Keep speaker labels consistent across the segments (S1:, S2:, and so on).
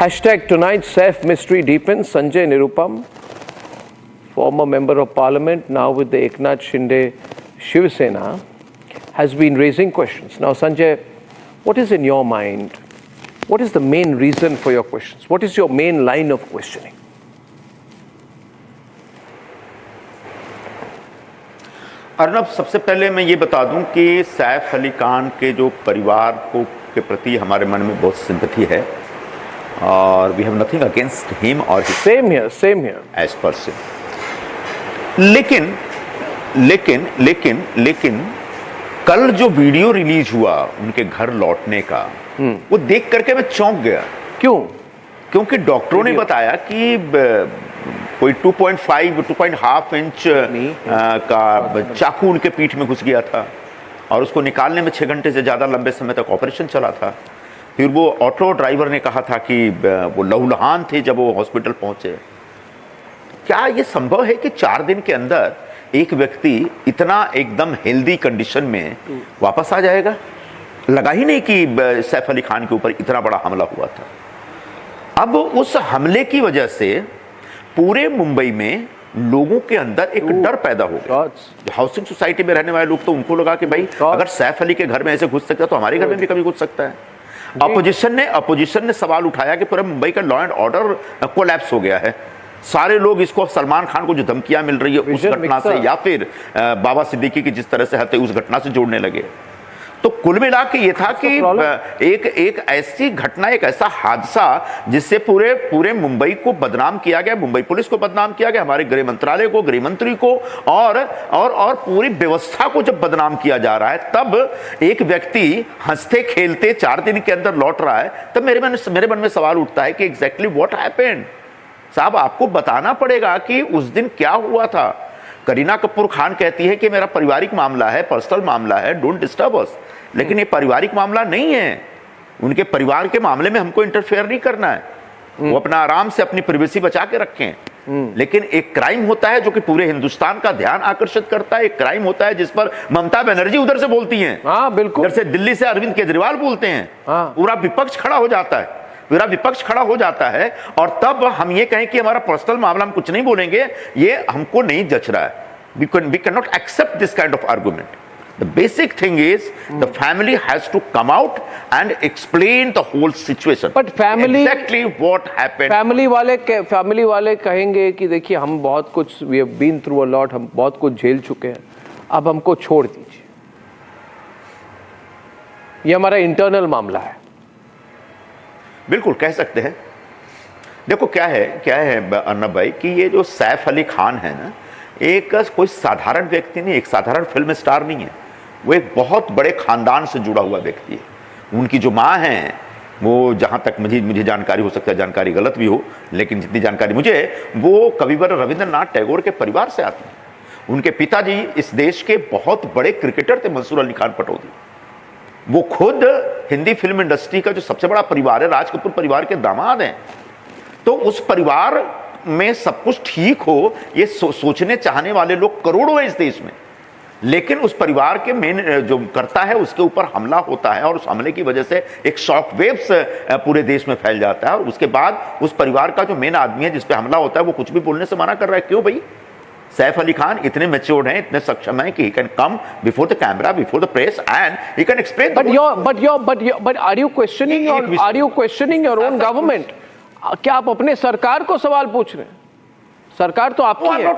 S1: Hashtag tonight Saif mystery deepens. Sanjay Nirupam, former member of parliament, now with the Eknath Shinde Shiv Sena, has been raising questions. Now, Sanjay, what is in your mind? What is the main reason for your questions? What is your main line of questioning?
S2: Arnab, सबसे पहले मैं ये बता दूं कि सैफ अली खान के जो परिवार को के प्रति हमारे मन में बहुत सिंपैथी है और we have nothing against him और
S1: सेम हियर
S2: एज पर्सन। लेकिन कल जो वीडियो रिलीज हुआ उनके घर लौटने का, वो देख करके मैं चौंक गया।
S1: क्यों?
S2: क्योंकि डॉक्टरों ने बताया कि कोई 2.5 इंच का चाकू उनके पीठ में घुस गया था और उसको निकालने में 6 घंटे से ज़्यादा लंबे समय तक ऑपरेशन चला था। फिर वो ऑटो ड्राइवर ने कहा था कि वो लहूलुहान थे जब वो हॉस्पिटल पहुंचे। क्या ये संभव है कि 4 दिन के अंदर एक व्यक्ति इतना एकदम हेल्दी कंडीशन में वापस आ जाएगा? लगा ही नहीं कि सैफ अली खान के ऊपर इतना बड़ा हमला हुआ था। अब उस हमले की वजह से पूरे मुंबई में लोगों के अंदर एक डर पैदा हो गया। हाउसिंग सोसाइटी में रहने वाले लोग तो उनको लगा कि भाई अगर सैफ अली के घर में ऐसे घुस सकता है तो हमारे घर में भी कभी घुस सकता है। अपोजिशन ने सवाल उठाया कि पूरा मुंबई का लॉ एंड ऑर्डर कोलैप्स हो गया है। सारे लोग इसको सलमान खान को जो धमकियां मिल रही है उस घटना से या फिर बाबा सिद्दीकी की जिस तरह से हत्या उस घटना से जोड़ने लगे। तो कुल मिला के ये था कि एक ऐसी घटना, एक ऐसा हादसा जिससे पूरे मुंबई को बदनाम किया गया, मुंबई पुलिस को बदनाम किया गया, हमारे गृह मंत्रालय को, गृह मंत्री को और पूरी व्यवस्था को जब बदनाम किया जा रहा है, तब एक व्यक्ति हंसते खेलते 4 दिन के अंदर लौट रहा है। तब मेरे मन में सवाल उठता है कि एग्जैक्टली व्हाट हैपेंड। साहब, आपको बताना पड़ेगा कि उस दिन क्या हुआ था। करीना कपूर खान कहती है कि मेरा पारिवारिक मामला है, पर्सनल मामला है, डोंट डिस्टर्ब अस। लेकिन ये पारिवारिक मामला नहीं है। उनके परिवार के मामले में हमको इंटरफेयर नहीं करना है। वो अपना आराम से अपनी प्राइवेसी बचा के रखें। लेकिन एक क्राइम होता है जो कि पूरे हिंदुस्तान का ध्यान आकर्षित करता है। एक क्राइम होता है जिस पर ममता बनर्जी उधर से बोलती हैं,
S1: हाँ बिल्कुल,
S2: इधर से दिल्ली से अरविंद केजरीवाल बोलते हैं, पूरा विपक्ष खड़ा हो जाता है, और तब हम ये कहें कि हमारा पर्सनल मामला हम कुछ नहीं बोलेंगे, ये हमको नहीं जच रहा है। We cannot accept this kind of argument. The basic thing is the family has to come out and explain the whole situation.
S1: But family
S2: exactly what happened.
S1: family वाले कहेंगे कि देखिए हम बहुत कुछ we have been through a lot, हम बहुत कुछ झेल चुके हैं, अब हमको छोड़ दीजिए, ये हमारा इंटरनल मामला है।
S2: बिल्कुल कह सकते हैं। देखो क्या है अर्नब भाई कि ये जो सैफ अली खान है ना, एक कोई साधारण व्यक्ति नहीं, एक साधारण फिल्म स्टार नहीं है। वो एक बहुत बड़े खानदान से जुड़ा हुआ व्यक्ति है। उनकी जो माँ है, वो जहाँ तक मुझे जानकारी, हो सकता है जानकारी गलत भी हो, लेकिन जितनी जानकारी मुझे, वो कविवर रविंद्रनाथ टैगोर के परिवार से आती है। उनके पिताजी इस देश के बहुत बड़े क्रिकेटर थे, मंसूर अली खान पटौदी। वो खुद हिंदी फिल्म इंडस्ट्री का जो सबसे बड़ा परिवार है, राज कपूर परिवार के दामाद हैं। तो उस परिवार में सब कुछ ठीक हो, ये सोचने चाहने वाले लोग करोड़ों हैं इस देश में। लेकिन उस परिवार के मेन जो करता है उसके ऊपर हमला होता है और उस हमले की वजह से एक शॉक वेव्स पूरे देश में फैल जाता है। और उसके बाद उस परिवार का जो मेन आदमी है जिस पे हमला होता है, वो कुछ भी बोलने से मना कर रहा है। क्यों भाई? सैफ अली खान इतने मैच्योर्ड हैं, इतने सक्षम हैं कि he can come before the camera, before the press and he can explain.
S1: But are you questioning your own government? क्या आप अपने सरकार को सवाल पूछ रहे हैं? सरकार तो आपकी है।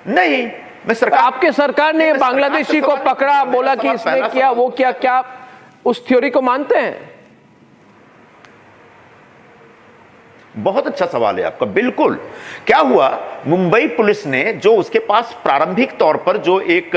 S2: नहीं, मैं सरकार,
S1: आपके सरकार ने बांग्लादेशी को पकड़ा, बोला कि इसने किया, वो क्या उस थ्योरी को मानते हैं?
S2: बहुत अच्छा सवाल है आपका। बिल्कुल। क्या हुआ, मुंबई पुलिस ने जो उसके पास प्रारंभिक तौर पर जो एक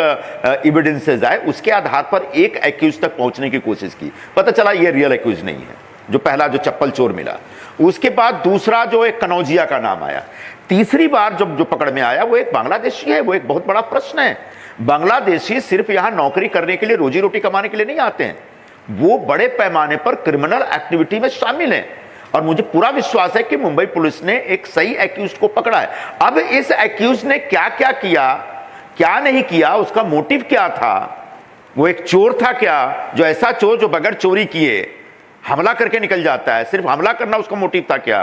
S2: एविडेंसेस आए, उसके आधार पर एक एक्यूज तक पहुंचने की कोशिश की। पता चला ये रियल एक्यूज नहीं है, जो पहला जो चप्पल चोर मिला। उसके बाद दूसरा जो एक कनौजिया का नाम आया। तीसरी बार जब जो पकड़ में आया वो एक बांग्लादेशी है। वो एक बहुत बड़ा प्रश्न है। बांग्लादेशी सिर्फ यहां नौकरी करने के लिए, रोजी रोटी कमाने के लिए नहीं आते हैं, वो बड़े पैमाने पर क्रिमिनल एक्टिविटी में शामिल हैं। और मुझे पूरा विश्वास है कि मुंबई पुलिस ने एक सही एक्यूज को पकड़ा है। अब इस एक्यूज ने क्या क्या किया, क्या नहीं किया, उसका मोटिव क्या था, वो एक चोर था क्या, जो ऐसा चोर जो बगैर चोरी किए हमला करके निकल जाता है, सिर्फ हमला करना उसका मोटिव था क्या?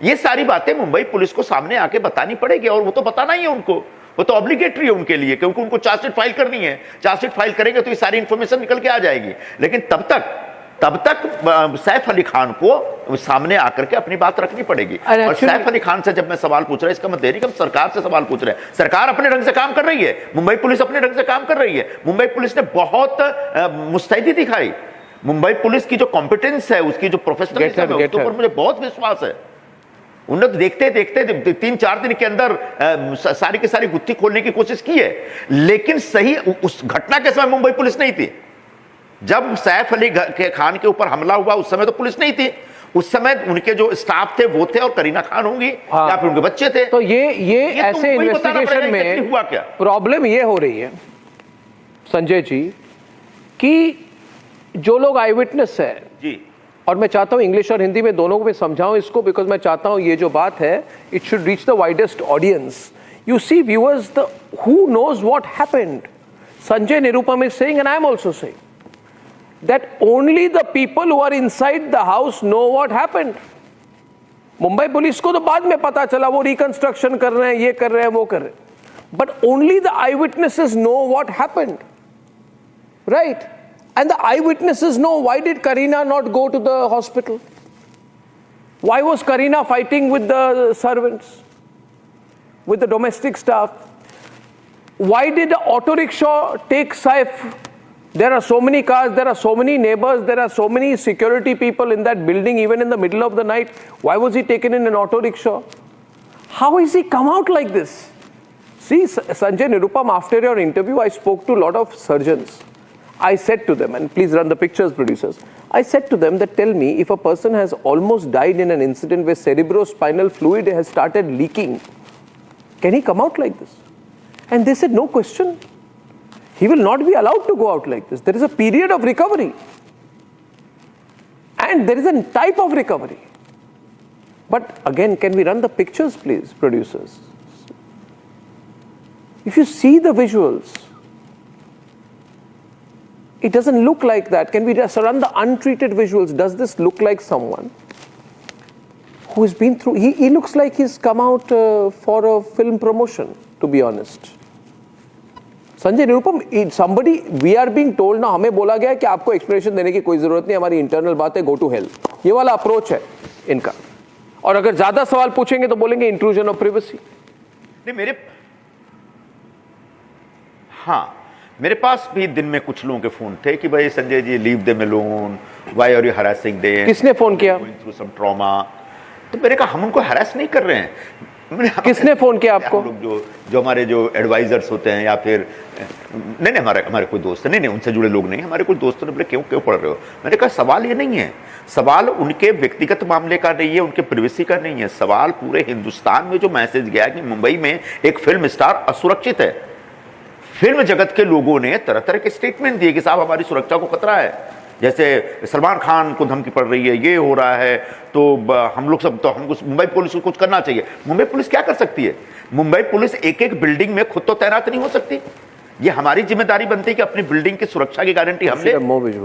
S2: ये सारी बातें मुंबई पुलिस को सामने आके बतानी पड़ेगी, और वो तो बताना ही है उनको, वो तो ऑब्लिगेटरी है उनके लिए, क्योंकि उनको चार्जशीट फाइल करनी है। चार्जशीट फाइल करेंगे तो ये सारी इंफॉर्मेशन निकल के आ जाएगी। लेकिन तब तक सैफ अली खान को सामने आकर के अपनी बात रखनी पड़ेगी। और सैफ अली खान से जब मैं सवाल पूछ रहा हूं, इसका मतलब हम सरकार से सवाल पूछ रहे हैं। सरकार अपने ढंग से काम कर रही है, मुंबई पुलिस अपने ढंग से काम कर रही है। मुंबई पुलिस ने बहुत मुस्तैदी दिखाई। मुंबई पुलिस की जो कॉम्पिटेंस है, उसकी जो प्रोफेशनलिज्म है, उसके ऊपर मुझे बहुत विश्वास है। उन्होंने तो देखते देखते 3-4 दिन के अंदर सारी की सारी गुत्थी खोलने की कोशिश की है। लेकिन सही उस घटना के समय मुंबई पुलिस नहीं थी। जब सैफ अली खान के ऊपर हमला हुआ उस समय तो पुलिस नहीं थी। उस समय उनके जो स्टाफ थे वो थे, और करीना खान होंगी या फिर उनके बच्चे थे।
S1: तो ये ऐसे इन्वेस्टिगेशन में
S2: हुआ क्या?
S1: प्रॉब्लम ये हो रही है संजय जी कि जो लोग आई विटनेस है
S2: जी,
S1: और मैं चाहता हूं इंग्लिश और हिंदी में दोनों को भी समझाऊं इसको, बिकॉज मैं चाहता हूं ये जो बात है it should reach the widest audience. You see viewers, the who knows what happened. Sanjay Nirupam is saying and I am also saying that only the people who are inside the house know what happened. Mumbai police को तो बाद में पता चला, वो reconstruction कर रहे हैं, ये कर रहे हैं, वो कर रहे हैं, but only the eyewitnesses know what happened, right? And the eyewitnesses know, why did Kareena not go to the hospital? Why was Kareena fighting with the servants, with the domestic staff? Why did the auto rickshaw take Saif? There are so many cars, there are so many neighbors, there are so many security people in that building, even in the middle of the night. Why was he taken in an auto rickshaw? How has he come out like this? See, Sanjay Nirupam, after your interview, I spoke to a lot of surgeons. I said to them, and please run the pictures, producers. I said to them that tell me, if a person has almost died in an incident where cerebrospinal fluid has started leaking, can he come out like this? And they said, no question. He will not be allowed to go out like this. There is a period of recovery. And there is a type of recovery. But again, can we run the pictures, please, producers? If you see the visuals, it doesn't look like that. Can we just run the untreated visuals? Does this look like someone who has been through... He looks like he's come out for a film promotion, to be honest. Sanjay Nirupam, somebody, we are being told ना, हमें बोला गया है कि आपको explanation देने की कोई जरूरत नहीं, हमारी इंटरनल बात है, गो टू हेल। ये वाला अप्रोच है इनका। और अगर ज्यादा सवाल पूछेंगे तो बोलेंगे इंट्रूजन ऑफ प्राइवेसी।
S2: नहीं, मेरे पास भी दिन में कुछ लोगों के फोन थे कि भाई Sanjay ji, leave them alone, why are you harassing them.
S1: किसने फोन किया?
S2: Going through some trauma. तो मैंने कहा हम उनको हरास नहीं कर रहे हैं।
S1: किसने फोन किया आपको?
S2: हम लोग जो हमारे जो एडवाइजर्स होते हैं, या फिर नहीं हमारे कोई दोस्त है, नहीं उनसे जुड़े लोग नहीं, हमारे कोई दोस्तों ने बोले क्यों पढ़ रहे हो। मैंने कहा सवाल ये नहीं है, सवाल उनके व्यक्तिगत मामले का नहीं है, उनके प्राइवेसी का नहीं है। सवाल पूरे हिंदुस्तान में जो मैसेज गया कि मुंबई में एक फिल्म स्टार असुरक्षित है। फिल्म जगत के लोगों ने तरह तरह के स्टेटमेंट दिए कि साहब हमारी सुरक्षा को खतरा है। जैसे सलमान खान को धमकी पड़ रही है, ये हो रहा है, तो हम लोग सब, तो हमको मुंबई पुलिस को कुछ करना चाहिए। मुंबई पुलिस क्या कर सकती है? मुंबई पुलिस एक एक बिल्डिंग में खुद तो तैनात नहीं हो सकती। ये हमारी जिम्मेदारी बनती है कि अपनी बिल्डिंग की सुरक्षा की गारंटी हम ले।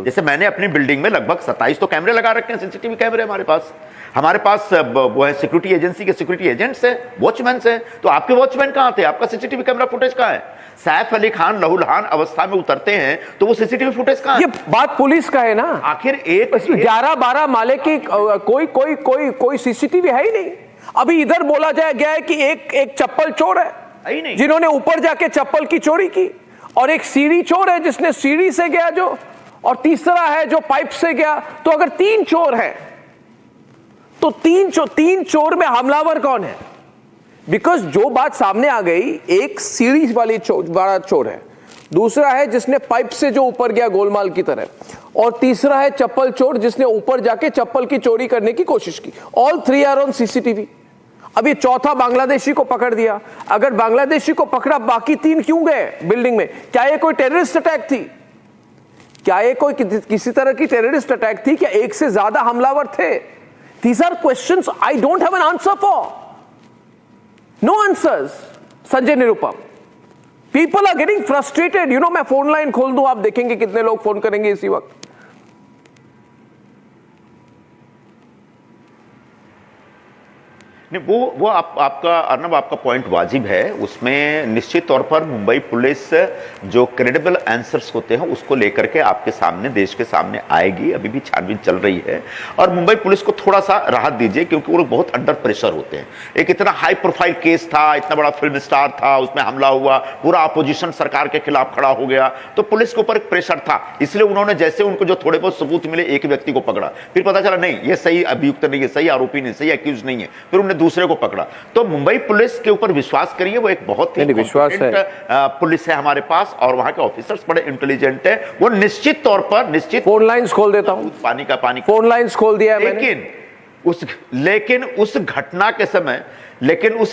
S2: जैसे मैंने अपनी बिल्डिंग में लगभग 27 तो कैमरे लगा रखे हैं, सीसीटीवी कैमरे हमारे पास वो है, सिक्योरिटी एजेंसी के सिक्योरिटी एजेंट्स हैं, वॉचमैन हैं। तो आपके वॉचमैन कहाँ थे? आपका सीसीटीवी कैमरा फुटेज कहाँ है? सैफ अली खान लहूलुहान अवस्था में उतरते हैं तो वो सीसीटीवी फुटेज कहाँ है?
S1: ये बात पुलिस का है ना।
S2: आखिर
S1: 11-12 माले की कोई सीसीटीवी है ही नहीं। अभी इधर बोला गया है कि एक चप्पल चोर है जिन्होंने ऊपर जाके चप्पल की चोरी की, और एक सीढ़ी चोर है जिसने सीढ़ी से गया जो, और तीसरा है जो पाइप से गया। तो अगर 3 चोर है तो 3 चोर में हमलावर कौन है? बिकॉज जो बात सामने आ गई, एक सीढ़ी वाली बड़ा चोर है, दूसरा है जिसने पाइप से जो ऊपर गया गोलमाल की तरह, और तीसरा है चप्पल चोर जिसने ऊपर जाके चप्पल की चोरी करने की कोशिश की। All 3 are on CCTV. अभी चौथा बांग्लादेशी को पकड़ दिया। अगर बांग्लादेशी को पकड़ा, बाकी 3 क्यों गए बिल्डिंग में? क्या ये कोई टेररिस्ट अटैक थी? क्या ये कोई किसी तरह की टेररिस्ट अटैक थी? क्या एक से ज्यादा हमलावर थे? These are questions I don't have an answer for. No answers. Sanjay Nirupam, people are getting frustrated. You know, मैं फोन लाइन खोल दूं, आप देखेंगे कितने लोग फोन करेंगे इसी वक्त।
S2: नहीं, वो आपका अर्नब, आपका पॉइंट वाजिब है। उसमें निश्चित तौर पर मुंबई पुलिस जो क्रेडिबल आंसर्स होते हैं उसको लेकर के आपके सामने, देश के सामने आएगी। अभी भी छानबीन चल रही है और मुंबई पुलिस को थोड़ा सा राहत दीजिए, क्योंकि वो लोग बहुत अंडर प्रेशर होते हैं। एक इतना हाई प्रोफाइल केस था, इतना बड़ा फिल्म स्टार था, उसमें हमला हुआ, पूरा अपोजिशन सरकार के खिलाफ खड़ा हो गया, तो पुलिस के ऊपर एक प्रेशर था। इसलिए उन्होंने जैसे उनको जो थोड़े बहुत सबूत मिले, एक व्यक्ति को पकड़ा, फिर पता चला नहीं ये सही अभियुक्त नहीं है, सही आरोपी नहीं, सही एक्यूज नहीं है, फिर उन्होंने दूसरे को पकड़ा। तो मुंबई पुलिस के ऊपर विश्वास करिए, वो एक बहुत ही
S1: विश्वास है।
S2: पुलिस है हमारे पास, और वहां के ऑफिसर्स बड़े इंटेलिजेंट है। वो निश्चित तौर पर
S1: फोन लाइंस खोल देता हूं,
S2: पानी का पानी,
S1: फोन लाइंस खोल दिया है मैंने।
S2: लेकिन उस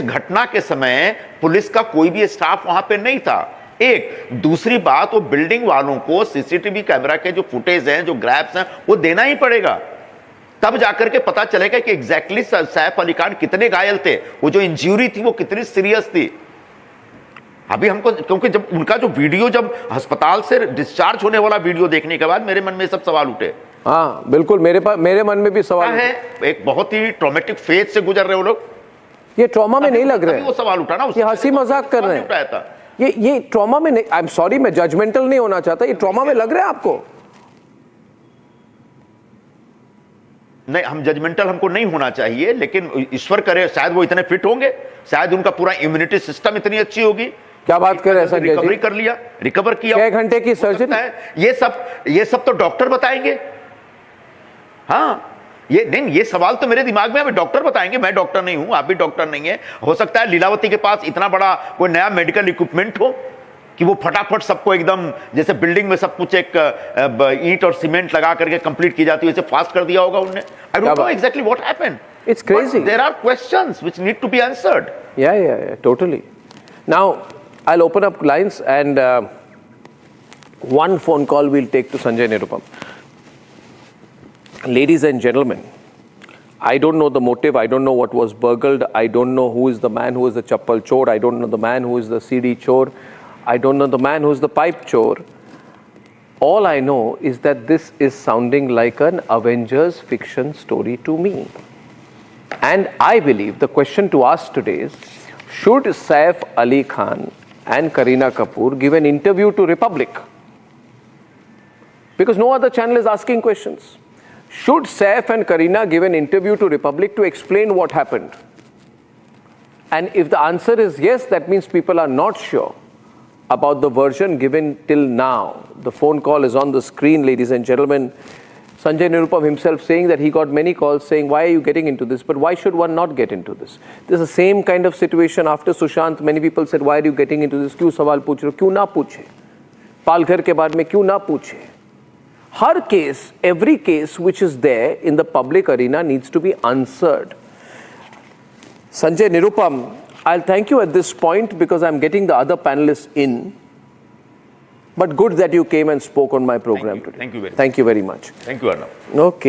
S2: घटना के समय पुलिस का कोई भी स्टाफ वहां पे नहीं था। एक दूसरी बात, वो बिल्डिंग वालों को सीसीटीवी कैमरा के जो फुटेज हैं, जो ग्रैब्स हैं, वो देना ही पड़ेगा। तब जाकर के पता चलेगा कि एग्जैक्टली सैफ अली खान कितने घायल थे, वो जो इंजरी थी वो कितनी सीरियस थी। अभी हमको, क्योंकि जब उनका जो वीडियो, जब अस्पताल से डिस्चार्ज होने वाला वीडियो देखने के बाद मेरे मन में सब सवाल उठे।
S1: हाँ बिल्कुल, मेरे मन में भी सवाल
S2: है। एक बहुत ही ट्रॉमेटिक फेज से गुजर रहे हो लोग,
S1: ये ट्रॉमा में नहीं लग रहे,
S2: वो सवाल उठा ना,
S1: ये हंसी मजाक कर रहे हैं, ये ट्रॉमा में नहीं। आई एम सॉरी, मैं जजमेंटल नहीं होना चाहता, ये ट्रॉमा में लग रहा है आपको?
S2: नहीं, हम जजमेंटल हमको नहीं होना चाहिए, लेकिन ईश्वर करे शायद वो इतने फिट होंगे, शायद उनका पूरा इम्यूनिटी सिस्टम इतनी अच्छी होगी।
S1: क्या बात कर रहे हैं संजय जी?
S2: रिकवरी कर लिया, रिकवर किया,
S1: 6 घंटे की सर्जरी
S2: है। ये सब तो डॉक्टर बताएंगे। हाँ, ये नहीं, ये सवाल तो मेरे दिमाग में, डॉक्टर बताएंगे। मैं डॉक्टर नहीं हूं, आप भी डॉक्टर नहीं है। हो सकता है लीलावती के पास इतना बड़ा कोई नया मेडिकल इक्विपमेंट हो कि वो फटाफट सबको एकदम, जैसे बिल्डिंग में सब कुछ एक ईंट और सीमेंट लगा करके कंप्लीट की जाती है, वैसे फास्ट कर दिया होगा उन्होंने। I don't know exactly what happened.
S1: It's crazy.
S2: There are questions which need to be answered.
S1: Yeah, totally. Now I'll open up lines and one phone call we'll take to Sanjay Nirupam. Ladies and gentlemen, I don't know the motive, I don't know what was burgled, I don't know who is the man who is the chappal chor, I don't know the man who is the CD chor, I don't know the man who is the pipe chor. All I know is that this is sounding like an Avengers fiction story to me. And I believe the question to ask today is, should Saif Ali Khan and Kareena Kapoor give an interview to Republic? Because no other channel is asking questions. Should Saif and Kareena give an interview to Republic to explain what happened? And if the answer is yes, that means people are not sure about the version given till now. The phone call is on the screen, ladies and gentlemen. Sanjay Nirupam himself saying that he got many calls saying, why are you getting into this? But why should one not get into this? This is the same kind of situation after Sushant. Many people said, why are you getting into this? क्यों सवाल पूछ रहे हो? क्यों ना पूछे? पालघर के बाद में क्यों ना पूछे? Her case, every case which is there in the public arena needs to be answered. Sanjay Nirupam, I'll thank you at this point because I'm getting the other panelists in. But good that you came and spoke on my program today.
S2: Thank you very much.
S1: Thank you very much.
S2: Thank you, Arnav.
S1: Okay.